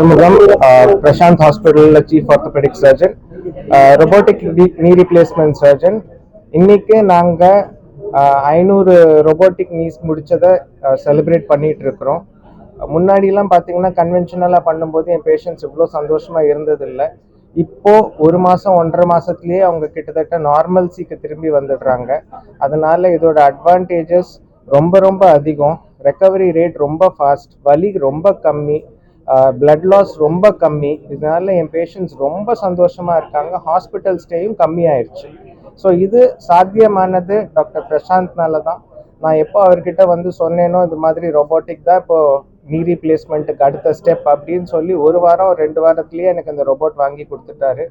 Arumugam, Prashant Hospital Chief Orthopedic Surgeon, Robotic Knee Replacement Surgeon. இன்னைக்கு நாங்கள் 500 robotic knees முடிச்சதை celebrate பண்ணிட்டு இருக்கிறோம். முன்னாடிலாம் பார்த்தீங்கன்னா கன்வென்ஷனலாக பண்ணும்போது என் பேஷண்ட்ஸ் இவ்வளோ சந்தோஷமாக இருந்ததில்லை. இப்போ ஒரு மாதம் 1.5 மாதத்துலேயே அவங்க கிட்டத்தட்ட நார்மல்சிக்கு திரும்பி வந்துடுறாங்க. அதனால இதோட அட்வான்டேஜஸ் ரொம்ப ரொம்ப அதிகம். ரெக்கவரி ரேட் ரொம்ப ஃபாஸ்ட், வலி ரொம்ப கம்மி, பிளட் லாஸ் ரொம்ப கம்மி. இதனால என் பேஷண்ட்ஸ் ரொம்ப சந்தோஷமாக இருக்காங்க. ஹாஸ்பிட்டல் ஸ்டேயும் கம்மியாயிருச்சு. ஸோ இது சாத்தியமானது டாக்டர் பிரசாந்த்னால தான். நான் எப்போ அவர்கிட்ட வந்து சொன்னேனோ இது மாதிரி ரொபோட்டிக் தான் இப்போது நீ ரீப்ளேஸ்மெண்ட்டுக்கு அடுத்த ஸ்டெப் அப்படின்னு சொல்லி 1 வாரம் 2 வாரத்துலேயே எனக்கு அந்த ரோபோட் வாங்கி கொடுத்துட்டாரு.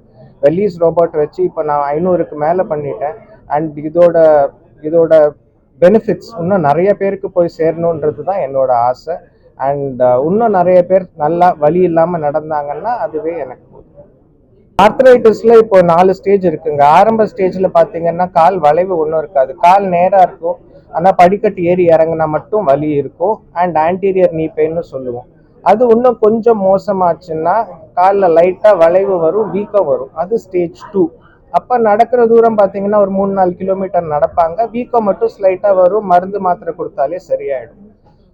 வெல்லீஸ் ரோபோட் வச்சு இப்போ நான் 500க்கு மேலே பண்ணிட்டேன். அண்ட் இதோட பெனிஃபிட்ஸ் இன்னும் நிறைய பேருக்கு போய் சேரணுன்றது தான் என்னோட ஆசை. அண்ட் இன்னும் நிறைய பேர் நல்லா வலி இல்லாமல் நடந்தாங்கன்னா அதுவே எனக்கு போதும். ஆர்த்ரைட்டிஸ்ல இப்போ 4 ஸ்டேஜ் இருக்குங்க. ஆரம்ப ஸ்டேஜ்ல பாத்தீங்கன்னா கால் வளைவு ஒன்றும் இருக்காது, கால் நேரா இருக்கும். ஆனால் படிக்கட்டு ஏறி இறங்கினா மட்டும் வலி இருக்கும். அண்ட் ஆன்டீரியர் நீ பெயின்னு சொல்லுவோம். அது இன்னும் கொஞ்சம் மோசமாச்சுன்னா காலில் லைட்டாக வளைவு வரும், வீக்கம் வரும். அது ஸ்டேஜ் 2. அப்போ நடக்கிற தூரம் பார்த்தீங்கன்னா ஒரு 3-4 கிலோமீட்டர் நடப்பாங்க. வீக்கம் மட்டும் ஸ்லைட்டாக வரும், மருந்து மாத்திரை கொடுத்தாலே சரியாயிடும்.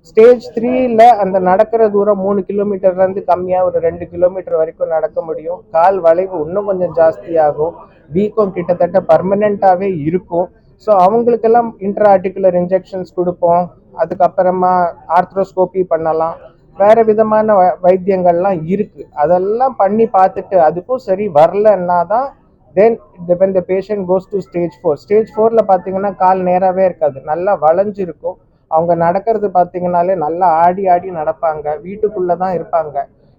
ஸ்டேஜ் 3ல அந்த நடக்கிற தூரம் 3 கிலோமீட்டர்லேருந்து கம்மியாக ஒரு 2 கிலோமீட்டர் வரைக்கும் நடக்க முடியும். கால் வளைவு இன்னும் கொஞ்சம் ஜாஸ்தியாகும், வீக்கம் கிட்டத்தட்ட பர்மனெண்ட்டாகவே இருக்கும். ஸோ அவங்களுக்கெல்லாம் இன்ட்ரா ஆர்டிகுலர் இன்ஜெக்ஷன்ஸ் கொடுப்போம். அதுக்கப்புறமா ஆர்த்ரோஸ்கோபி பண்ணலாம். வேறு விதமான வைத்தியங்கள்லாம் இருக்குது. அதெல்லாம் பண்ணி பார்த்துட்டு அதுக்கும் சரி வரலன்னா தான் then when the patient goes to stage 4. Stage 4ல பார்த்தீங்கன்னா கால் நேராகவே இருக்காது, நல்லா வளைஞ்சிருக்கும். அவங்க நடக்கிறது பார்த்தீங்கன்னாலே நல்லா ஆடி ஆடி நடப்பாங்க. வீட்டுக்குள்ளே தான் இருப்பாங்க.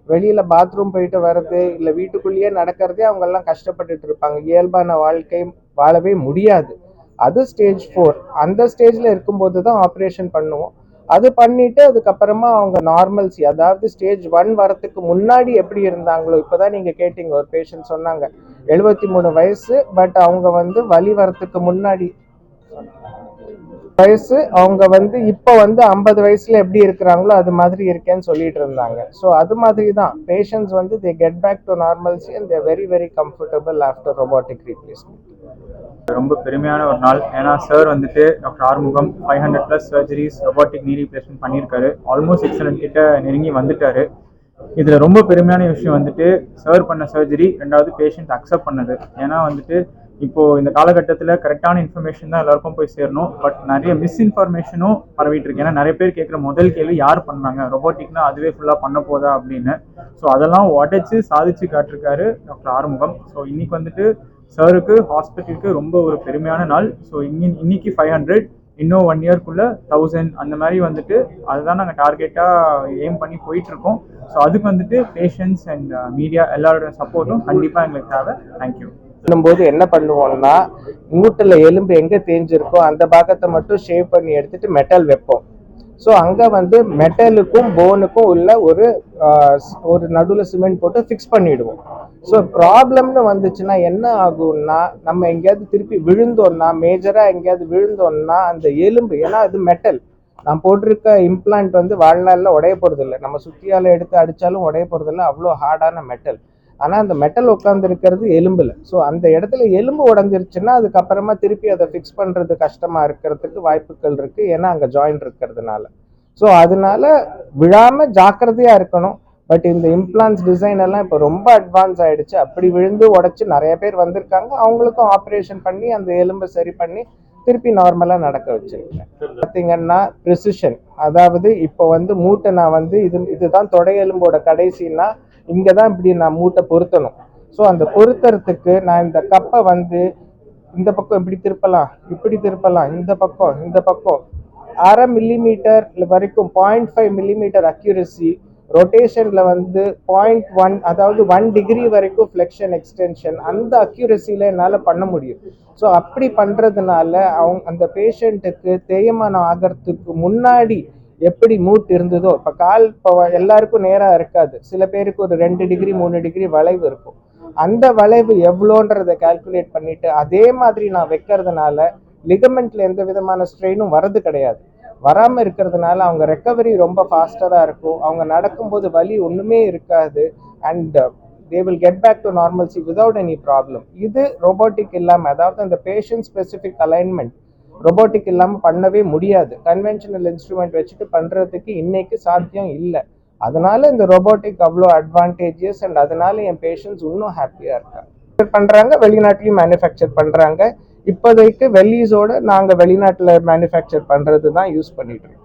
வெளியில் பாத்ரூம் போயிட்டு வர்றது இல்லை வீட்டுக்குள்ளேயே நடக்கிறதே அவங்கெல்லாம் கஷ்டப்பட்டுட்டு இருப்பாங்க. இயல்பான வாழ்க்கை வாழவே முடியாது. அது ஸ்டேஜ் 4. அந்த ஸ்டேஜில் இருக்கும்போது தான் ஆப்ரேஷன் பண்ணுவோம். அது பண்ணிட்டு அதுக்கப்புறமா அவங்க நார்மல்சி, அதாவது ஸ்டேஜ் 1 வரத்துக்கு முன்னாடி எப்படி இருந்தாங்களோ, இப்போதான் நீங்கள் கேட்டீங்க, ஒரு பேஷண்ட் சொன்னாங்க 73 வயசு, பட் அவங்க வந்து வலி வரத்துக்கு முன்னாடி வயசு, அவங்க வந்து இப்போ வந்து 50 வயசுல எப்படி இருக்கிறாங்களோ அது மாதிரி இருக்கேன்னு சொல்லிட்டு இருந்தாங்க. ஸோ அது மாதிரி தான் பேஷண்ட்ஸ் வந்து they get back to normalcy and they very very comfortable after robotic replacement. ரொம்ப பெருமையான ஒரு நாள். ஏன்னா சார் வந்துட்டு doctor Arumugam 500+ surgeries robotic knee replacement பண்ணியிருக்காரு. ஆல்மோஸ்ட் 600 கிட்ட நெருங்கி வந்துட்டாரு. இதில் ரொம்ப பெருமையான விஷயம் வந்துட்டு சார் பண்ண சர்ஜரி 2வது பேஷண்ட் அக்செப்ட் பண்ணது. ஏன்னா வந்துட்டு இப்போது இந்த காலகட்டத்தில் கரெக்டான இன்ஃபர்மேஷன் தான் எல்லாருக்கும் போய் சேரணும். பட் நிறைய மிஸ்இன்ஃபர்மேஷனும் பரவிட்டு இருக்கு. ஏன்னா நிறைய பேர் கேட்குற முதல் கேள்வி யார் பண்ணாங்க, ரொபோட்டிக்னா அதுவே ஃபுல்லாக பண்ண போதா அப்படின்னு. ஸோ அதெல்லாம் உடைச்சு சாதிச்சு காட்டிருக்காரு டாக்டர் ஆறுமுகம். ஸோ இன்னைக்கு வந்துட்டு சாருக்கு ஹாஸ்பிட்டலுக்கு ரொம்ப ஒரு பெருமையான நாள். ஸோ இன்னைக்கு 500, இன்னும் 1 இயர்க்குள்ள 1000 அந்த மாதிரி வந்துட்டு அதுதான் நாங்கள் டார்கெட்டாக எய்ம் பண்ணி போயிட்டு இருக்கோம். ஸோ அதுக்கு வந்துட்டு பேஷண்ட்ஸ் அண்ட் மீடியா எல்லாரோட சப்போர்ட்டும் கண்டிப்பாக எங்களுக்கு தேவை. தேங்க்யூ. பண்ணும்போது என்ன பண்ணுவோம்னா, மூட்டில் எலும்பு எங்கே தேஞ்சிருக்கோ அந்த பாகத்தை மட்டும் ஷேவ் பண்ணி எடுத்துட்டு மெட்டல் வைப்போம். ஸோ அங்கே வந்து மெட்டலுக்கும் போனுக்கும் உள்ள ஒரு நடுவில் சிமெண்ட் போட்டு ஃபிக்ஸ் பண்ணிவிடுவோம். ஸோ ப்ராப்ளம்னு வந்துச்சுன்னா என்ன ஆகும்னா, நம்ம எங்கேயாவது திருப்பி விழுந்தோம்னா, மேஜராக எங்கேயாவது விழுந்தோம்னா அந்த எலும்பு, ஏன்னா அது மெட்டல், நான் போட்டிருக்க இம்ப்ளான்ட் வந்து வாழ்நாளில் உடைய போகிறதில்ல, நம்ம சுத்தியால் எடுத்து அடித்தாலும் உடைய போகிறதில்ல, அவ்வளோ ஹார்டான மெட்டல். ஆனால் அந்த மெட்டல் உட்காந்து இருக்கிறது எலும்பில். ஸோ அந்த இடத்துல எலும்பு உடஞ்சிருச்சுன்னா அதுக்கப்புறமா திருப்பி அதை ஃபிக்ஸ் பண்ணுறது கஷ்டமாக இருக்கிறதுக்கு வாய்ப்புகள் இருக்குது, ஏன்னா அங்கே ஜாயிண்ட் இருக்கிறதுனால. ஸோ அதனால விழாமல் ஜாக்கிரதையாக இருக்கணும். பட் இந்த இம்ப்ளான்ஸ் டிசைன் எல்லாம் இப்போ ரொம்ப அட்வான்ஸ் ஆகிடுச்சு. அப்படி விழுந்து உடச்சி நிறைய பேர் வந்திருக்காங்க. அவங்களுக்கும் ஆப்ரேஷன் பண்ணி அந்த எலும்பை சரி பண்ணி திருப்பி நார்மலாக நடக்க வச்சிருக்கேன். பார்த்தீங்கன்னா ப்ரிசிஷன், அதாவது இப்போ வந்து மூட்டை நான் வந்து இதுதான் தொடை எலும்போட கடைசின்னா இங்கே தான் இப்படி நான் மூட்டை பொருத்தணும். ஸோ அந்த பொருத்துறதுக்கு நான் இந்த கப்பை வந்து இந்த பக்கம் இப்படி திருப்பலாம், இப்படி திருப்பலாம், இந்த பக்கம் 1/2 மில்லிமீட்டர் வரைக்கும் 0.5 மில்லிமீட்டர் அக்யூரசி, ரொட்டேஷனில் வந்து 0.1, அதாவது 1 டிகிரி வரைக்கும் ஃப்ளெக்ஷன் எக்ஸ்டென்ஷன், அந்த அக்யூரசியில் என்னால் பண்ண முடியும். ஸோ அப்படி பண்ணுறதுனால அந்த பேஷண்ட்டுக்கு தேய்மானம் ஆகிறதுக்கு முன்னாடி எப்படி மூட்டு இருந்ததோ, இப்போ கால் இப்போ எல்லாருக்கும் நேராக இருக்காது, சில பேருக்கு ஒரு 2 டிகிரி 3 டிகிரி வளைவு இருக்கும். அந்த வளைவு எவ்வளோன்றதை கால்குலேட் பண்ணிவிட்டு அதே மாதிரி நான் வைக்கிறதுனால லிகமெண்ட்டில் எந்த விதமான ஸ்ட்ரெயினும் வரது கிடையாது. வராமல் இருக்கிறதுனால அவங்க ரெக்கவரி ரொம்ப ஃபாஸ்டராக இருக்கும். அவங்க நடக்கும்போது வலி ஒன்றுமே இருக்காது. And they will get back to normalcy without any problem. இது robotic இல்லாமல், அதாவது அந்த பேஷண்ட் ஸ்பெசிஃபிக் அலைன்மெண்ட் robotic இல்லாமல் பண்ணவே முடியாது. கன்வென்ஷனல் இன்ஸ்ட்ருமெண்ட் வச்சுட்டு பண்ணுறதுக்கு இன்னைக்கு சாத்தியம் இல்லை. அதனால இந்த robotic அவ்வளோ அட்வான்டேஜஸ். அண்ட் அதனால என் பேஷண்ட்ஸ் இன்னும் ஹாப்பியாக இருக்காங்க. பண்ணுறாங்க, வெளிநாட்டிலையும் மேனுஃபேக்சர் பண்ணுறாங்க. இப்போதைக்கு வெல்லீஸோட நாங்கள் வெளிநாட்டில் மேனுஃபேக்சர் பண்ணுறது தான் யூஸ் பண்ணிட்டு இருக்கோம்.